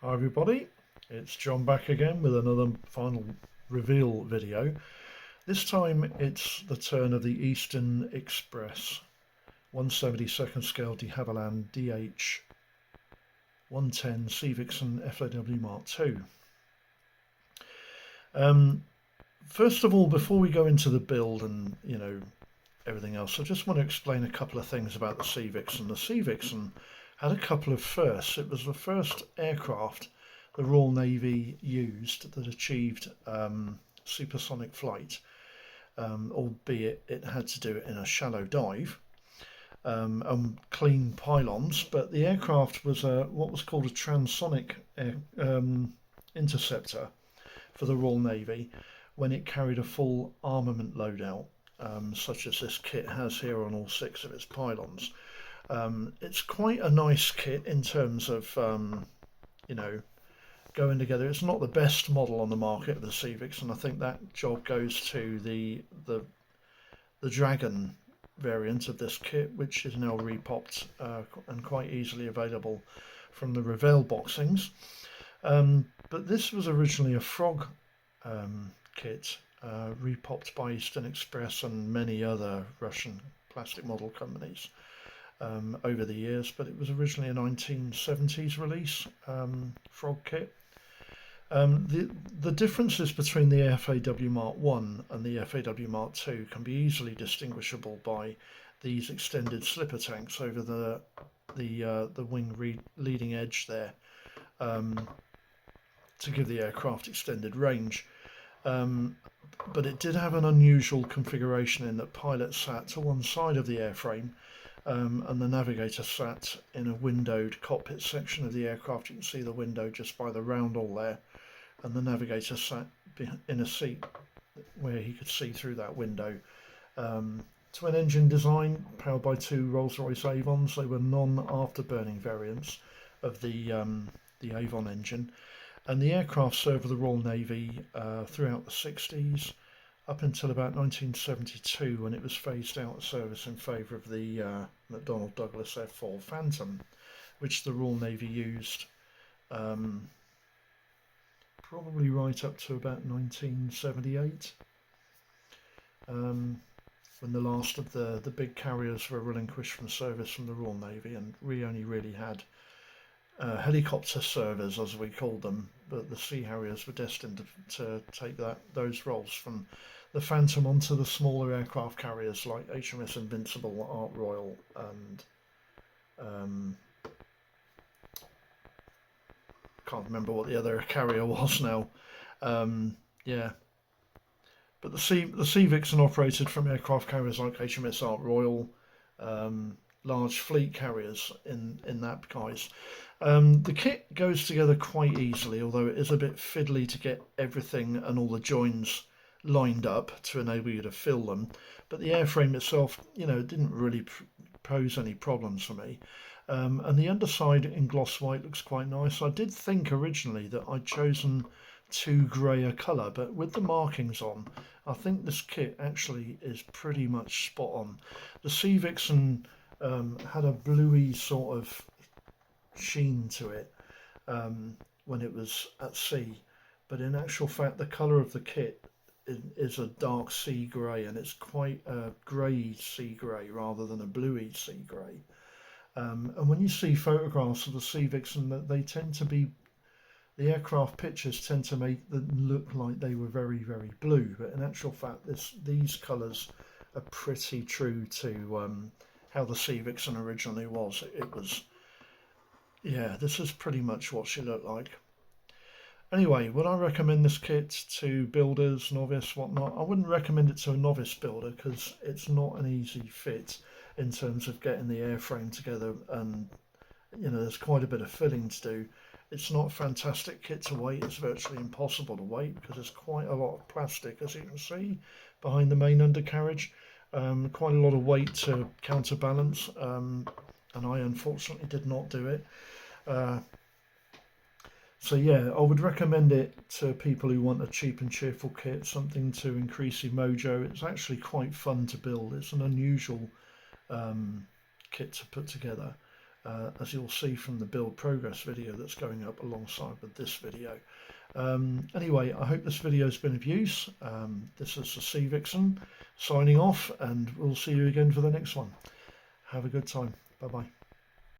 Hi everybody, it's John back again with another final reveal video. This time it's the turn of the Eastern Express 1/72nd scale de Havilland DH 110 Sea Vixen FAW Mark II. First of all, before we go into the build and everything else, I just want to explain a couple of things about the Sea Vixen. The Sea Vixen had a couple of firsts. It was the first aircraft the Royal Navy used that achieved supersonic flight, albeit it had to do it in a shallow dive and clean pylons. But the aircraft was what was called a transonic interceptor for the Royal Navy when it carried a full armament loadout, such as this kit has here on all six of its pylons. It's quite a nice kit in terms of you know going together. It's not the best model on the market of the Sea Vixen, and I think that job goes to the Dragon variant of this kit, which is now repopped and quite easily available from the Revell boxings. But this was originally a FROG kit, repopped by Eastern Express and many other Russian plastic model companies over the years, but it was originally a 1970s release FROG kit. The differences between the FAW Mark I and the FAW Mark II can be easily distinguishable by these extended slipper tanks over the wing leading edge there, to give the aircraft extended range. But it did have an unusual configuration in that pilots sat to one side of the airframe, and the navigator sat in a windowed cockpit section of the aircraft. You can see the window just by the roundel there, and the navigator sat in a seat where he could see through that window. Twin engine design, powered by two Rolls-Royce Avons. They were non-afterburning variants of the Avon engine, and the aircraft served the Royal Navy throughout the 60s up until about 1972, when it was phased out of service in favour of the McDonnell Douglas FAW Phantom, which the Royal Navy used probably right up to about 1978, when the last of the big carriers were relinquished from service from the Royal Navy, and we only really had helicopter servers, as we called them, but the Sea Harriers were destined to take those roles from the Phantom onto the smaller aircraft carriers like HMS Invincible, Ark Royal, and can't remember what the other carrier was now. Yeah, but the Sea Vixen operated from aircraft carriers like HMS Ark Royal, large fleet carriers in that guise. The kit goes together quite easily, although it is a bit fiddly to get everything and all the joins lined up to enable you to fill them. But the airframe itself, didn't really pose any problems for me. And the underside in gloss white looks quite nice. I did think originally that I'd chosen too grey a colour, but with the markings on, I think this kit actually is pretty much spot on. The Sea Vixen had a bluey sort of sheen to it when it was at sea, but in actual fact the colour of the kit is a dark sea grey, and it's quite a grey sea grey rather than a bluey sea grey. And when you see photographs of the Sea Vixen, they tend to be, the aircraft pictures tend to make them look like they were very, very blue, but in actual fact these colours are pretty true to how the Sea Vixen originally was. It was, yeah, this is pretty much what she looked like. Anyway, would I recommend this kit to builders, novice, whatnot? I wouldn't recommend it to a novice builder because it's not an easy fit in terms of getting the airframe together, and there's quite a bit of filling to do. It's not a fantastic kit to weight. It's virtually impossible to weight because there's quite a lot of plastic, as you can see, behind the main undercarriage. Quite a lot of weight to counterbalance, and I unfortunately did not do it. So yeah, I would recommend it to people who want a cheap and cheerful kit, something to increase your mojo. It's actually quite fun to build. It's an unusual kit to put together. as you'll see from the build progress video that's going up alongside with this video. Anyway, I hope this video has been of use. This is the Sea Vixen signing off, and we'll see you again for the next one. Have a good time. Bye bye.